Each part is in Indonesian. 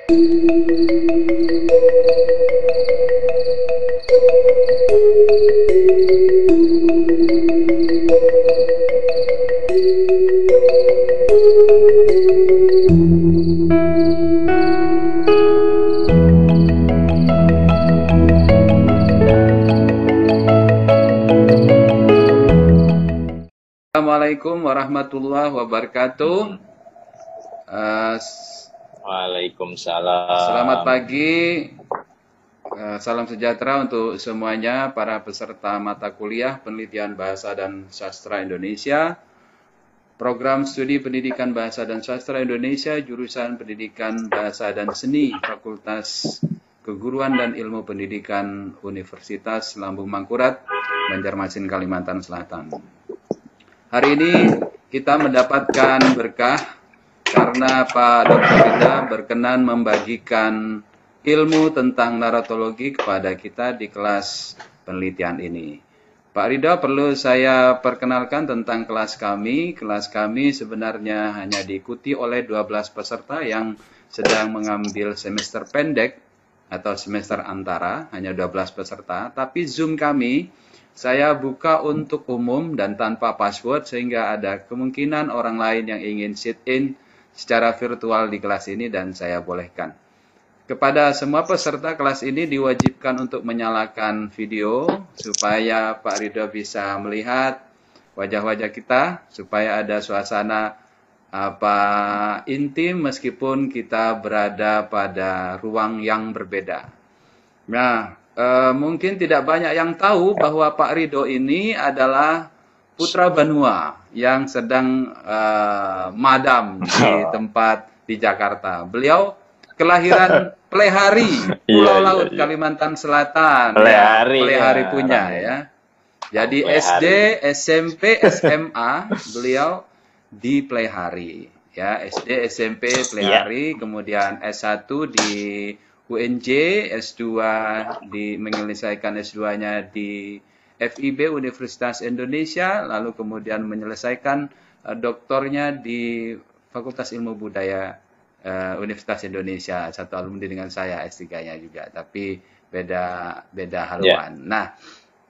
Assalamualaikum warahmatullahi wabarakatuh. Waalaikumsalam. Selamat pagi, salam sejahtera untuk semuanya para peserta mata kuliah Penelitian Bahasa dan Sastra Indonesia, Program Studi Pendidikan Bahasa dan Sastra Indonesia, Jurusan Pendidikan Bahasa dan Seni, Fakultas Keguruan dan Ilmu Pendidikan Universitas Lambung Mangkurat, Banjarmasin, Kalimantan Selatan. Hari ini kita mendapatkan berkah karena Pak Dr. Rida berkenan membagikan ilmu tentang naratologi kepada kita di kelas penelitian ini. Pak Ridho, perlu saya perkenalkan tentang kelas kami. Kelas kami sebenarnya hanya diikuti oleh 12 peserta yang sedang mengambil semester pendek atau semester antara, hanya 12 peserta. Tapi Zoom kami saya buka untuk umum dan tanpa password sehingga ada kemungkinan orang lain yang ingin sit-in secara virtual di kelas ini dan saya bolehkan. Kepada semua peserta kelas ini diwajibkan untuk menyalakan video supaya Pak Ridho bisa melihat wajah-wajah kita, supaya ada suasana intim meskipun kita berada pada ruang yang berbeda. Nah, mungkin tidak banyak yang tahu bahwa Pak Ridho ini adalah putra Banua yang sedang madam di tempat di Jakarta. Beliau kelahiran Plehari, Pulau Laut, Kalimantan Selatan. Plehari punya ya. Jadi SD, SMP, SMA beliau di Plehari. Ya, SD, SMP Plehari, kemudian S1 di UNJ, S2 menyelesaikan S2-nya di FIB Universitas Indonesia, lalu kemudian menyelesaikan doktornya di Fakultas Ilmu Budaya Universitas Indonesia, satu alumni dengan saya, S3-nya juga, tapi beda haluan. Nah,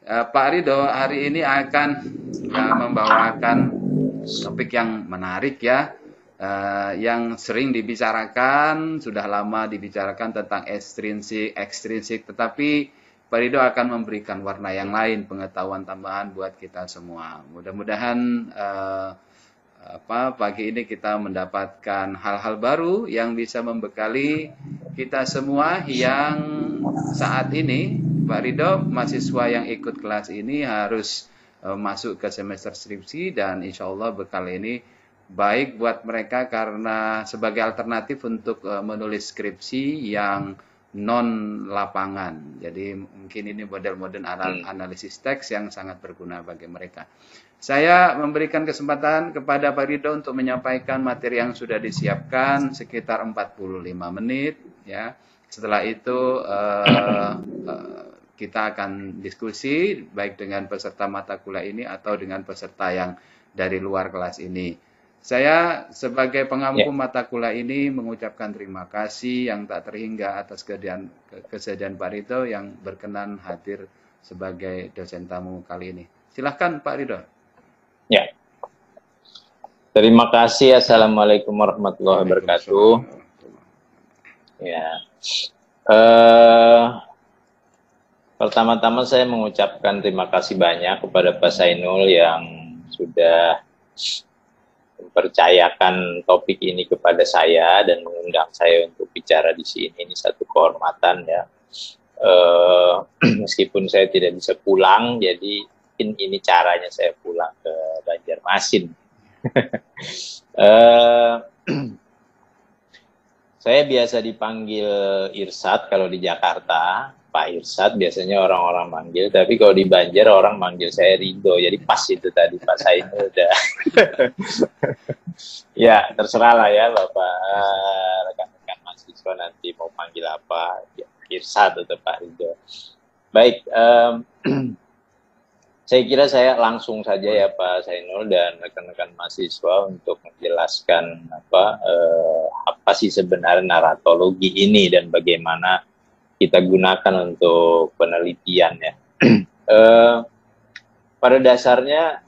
Pak Ridho hari ini akan membawakan topik yang menarik ya. Yang sering dibicarakan, sudah lama dibicarakan tentang ekstrinsik, tetapi Pak Ridho akan memberikan warna yang lain, pengetahuan tambahan buat kita semua. Mudah-mudahan pagi ini kita mendapatkan hal-hal baru yang bisa membekali kita semua yang saat ini, Pak Ridho, mahasiswa yang ikut kelas ini harus masuk ke semester skripsi dan insya Allah bekal ini baik buat mereka karena sebagai alternatif untuk menulis skripsi yang non lapangan. Jadi mungkin ini model-model analisis teks yang sangat berguna bagi mereka. Saya memberikan kesempatan kepada Pak Ridho untuk menyampaikan materi yang sudah disiapkan sekitar 45 menit ya. Setelah itu kita akan diskusi baik dengan peserta mata kuliah ini atau dengan peserta yang dari luar kelas ini. Saya sebagai pengampu mata kuliah ini mengucapkan terima kasih yang tak terhingga atas kesediaan Pak Ridho yang berkenan hadir sebagai dosen tamu kali ini. Silahkan Pak Ridho. Ya. Terima kasih. Assalamualaikum warahmatullahi wabarakatuh. Ya. Pertama-tama saya mengucapkan terima kasih banyak kepada Pak Sainul yang sudah mempercayakan topik ini kepada saya dan mengundang saya untuk bicara di sini. Ini satu kehormatan ya. Meskipun saya tidak bisa pulang, jadi mungkin ini caranya saya pulang ke Banjarmasin. Saya biasa dipanggil Irsad kalau di Jakarta, Pak Irsad biasanya orang-orang manggil, tapi kalau di Banjar orang manggil saya Ridho, jadi pas itu tadi Pak Sainul udah. Ya terserah lah ya Bapak rekan-rekan mahasiswa nanti mau panggil apa, ya, Irsad atau Pak Ridho. Baik, saya kira saya langsung saja ya Pak Sainul dan rekan-rekan mahasiswa untuk menjelaskan apa sih sebenarnya naratologi ini dan bagaimana kita gunakan untuk penelitian ya. Pada dasarnya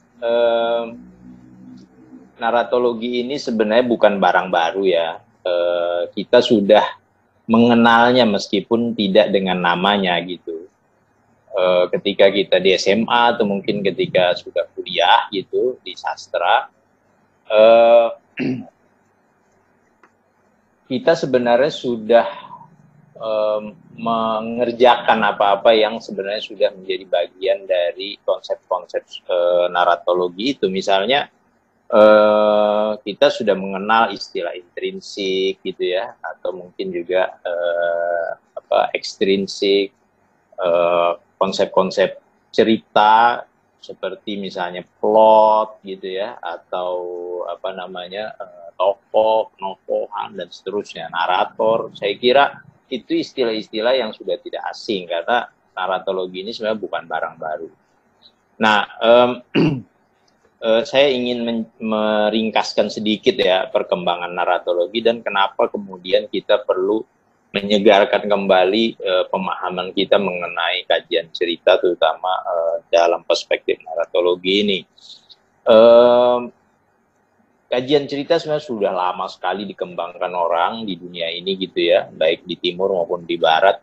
naratologi ini sebenarnya bukan barang baru ya. Kita sudah mengenalnya meskipun tidak dengan namanya gitu. Ketika kita di SMA atau mungkin ketika sudah kuliah gitu di sastra, kita sebenarnya sudah mengerjakan apa-apa yang sebenarnya sudah menjadi bagian dari konsep-konsep naratologi itu. Misalnya kita sudah mengenal istilah intrinsik gitu ya, atau mungkin juga ekstrinsik, konsep-konsep cerita seperti misalnya plot gitu ya, atau apa namanya tokoh, nokohan dan seterusnya, narator. Saya kira itu istilah-istilah yang sudah tidak asing karena naratologi ini sebenarnya bukan barang baru. Nah, saya ingin meringkaskan sedikit ya perkembangan naratologi dan kenapa kemudian kita perlu menyegarkan kembali pemahaman kita mengenai kajian cerita, terutama dalam perspektif naratologi ini. Kajian cerita sebenarnya sudah lama sekali dikembangkan orang di dunia ini gitu ya, baik di timur maupun di barat.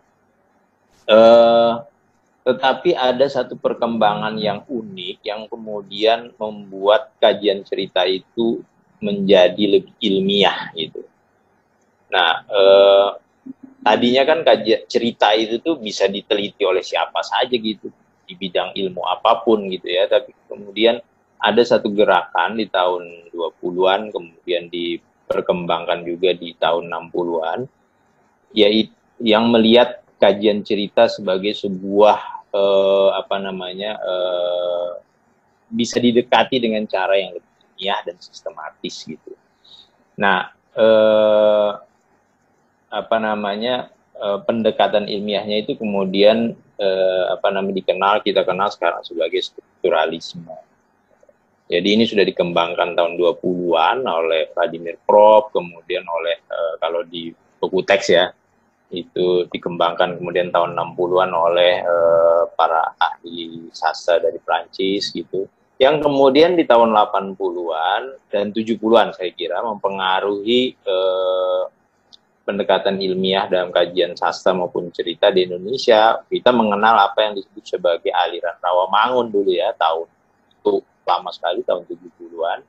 Tetapi ada satu perkembangan yang unik yang kemudian membuat kajian cerita itu menjadi lebih ilmiah gitu. Nah, tadinya kan kajian cerita itu tuh bisa diteliti oleh siapa saja gitu, di bidang ilmu apapun gitu ya, tapi kemudian ada satu gerakan di tahun 20-an, kemudian diperkembangkan juga di tahun 60-an, yaitu yang melihat kajian cerita sebagai sebuah bisa didekati dengan cara yang lebih ilmiah dan sistematis gitu. Nah, pendekatan ilmiahnya itu kemudian kita kenal sekarang sebagai strukturalisme. Jadi ini sudah dikembangkan tahun 20-an oleh Vladimir Propp, kemudian oleh kalau di buku teks ya, itu dikembangkan kemudian tahun 60-an oleh para ahli sastra dari Prancis gitu. Yang kemudian di tahun 80-an dan 70-an saya kira mempengaruhi pendekatan ilmiah dalam kajian sastra maupun cerita di Indonesia. Kita mengenal apa yang disebut sebagai aliran Rawamangun dulu ya, tahun itu lama sekali, tahun 70-an.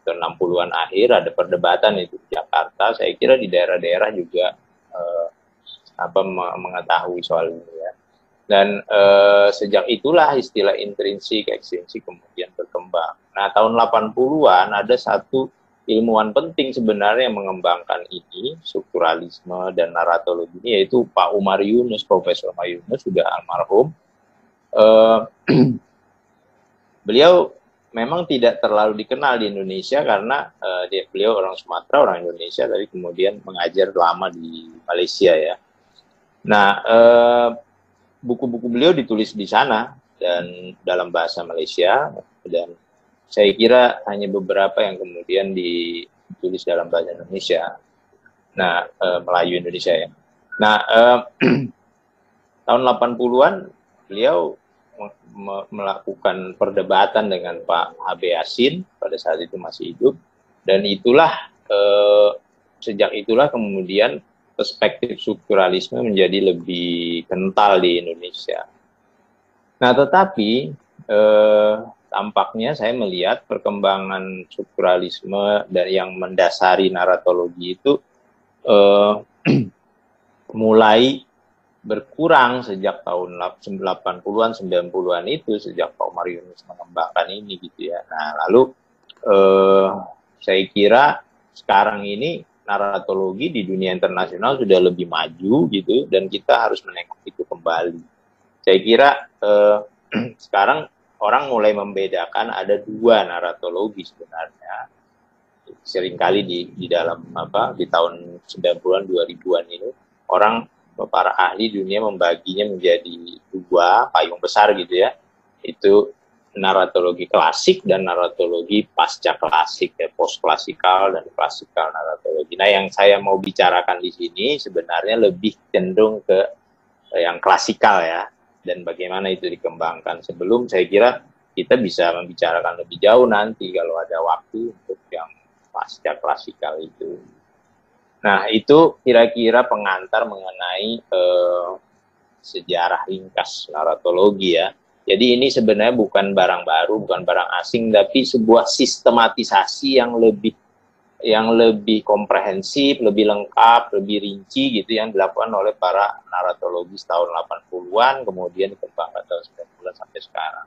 Tahun 60-an akhir ada perdebatan itu di Jakarta. Saya kira di daerah-daerah juga mengetahui soal ini ya. Dan sejak itulah istilah intrinsik, ekstrinsik kemudian berkembang. Nah, tahun 80-an ada satu ilmuwan penting sebenarnya yang mengembangkan ini, strukturalisme dan naratologi ini, yaitu Pak Umar Yunus, Profesor Umar Yunus, sudah almarhum. Beliau memang tidak terlalu dikenal di Indonesia karena beliau orang Sumatera, orang Indonesia, tapi kemudian mengajar lama di Malaysia ya. Nah, buku-buku beliau ditulis di sana dan dalam bahasa Malaysia, dan saya kira hanya beberapa yang kemudian ditulis dalam bahasa Indonesia. Nah, Melayu Indonesia ya. Nah, tahun 80-an beliau melakukan perdebatan dengan Pak H.B. Yasin, pada saat itu masih hidup, dan itulah sejak itulah kemudian perspektif strukturalisme menjadi lebih kental di Indonesia. Nah, tetapi tampaknya saya melihat perkembangan strukturalisme dan yang mendasari naratologi itu mulai berkurang sejak tahun 80-an, 90-an itu, sejak Pak Umar Yunus mengembangkan ini gitu ya. Nah, lalu saya kira sekarang ini naratologi di dunia internasional sudah lebih maju gitu, dan kita harus menengok itu kembali. Saya kira sekarang orang mulai membedakan ada dua naratologi sebenarnya. Seringkali di dalam di tahun 90-an 2000-an ini orang, para ahli dunia membaginya menjadi dua payung besar gitu ya. Itu naratologi klasik dan naratologi pasca klasik, ya, post klasikal dan klasikal naratologi. Nah, yang saya mau bicarakan di sini sebenarnya lebih cenderung ke yang klasikal ya, dan bagaimana itu dikembangkan. Sebelum saya kira kita bisa membicarakan lebih jauh nanti kalau ada waktu untuk yang pasca klasikal itu. Nah, itu kira-kira pengantar mengenai sejarah ringkas naratologi ya. Jadi ini sebenarnya bukan barang baru, bukan barang asing, tapi sebuah sistematisasi yang lebih komprehensif, lebih lengkap, lebih rinci gitu yang dilakukan oleh para naratologis tahun 80-an, kemudian dikembangkan tahun 90-an sampai sekarang.